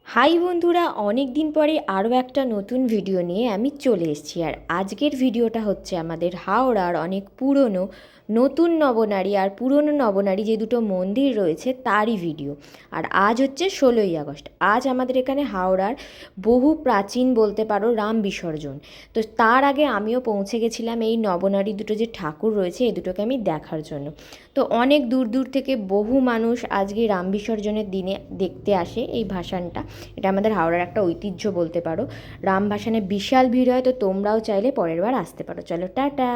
High বন্ধুরা, অনেক দিন পরে আরও একটা নতুন ভিডিও নিয়ে আমি চলে এসেছি। আর আজকের ভিডিওটা হচ্ছে আমাদের হাওড়ার অনেক পুরনো নতুন নবনারী আর পুরনো নবনারী যে দুটো মন্দির রয়েছে তারই ভিডিও। আর আজ হচ্ছে 16ই আগস্ট। আজ আমাদের এখানে হাওড়ার বহু প্রাচীন বলতে পারো রাম বিসর্জন। তো তার আগে আমিও পৌঁছে গেছিলাম এই নবনারী দুটো যে ঠাকুর রয়েছে এই দুটোকে আমি দেখার জন্য। তো অনেক দূর দূর থেকে বহু মানুষ আজকে রাম বিসর্জনের দিনে দেখতে আসে এই ভাসানটা। এটা আমাদের হাওড়ার একটা ঐতিহ্য বলতে পারো। রামভাসানে বিশাল ভিড় হয়, তো তোমরাও চাইলে পরের বার আসতে পারো। চলো, টাটা।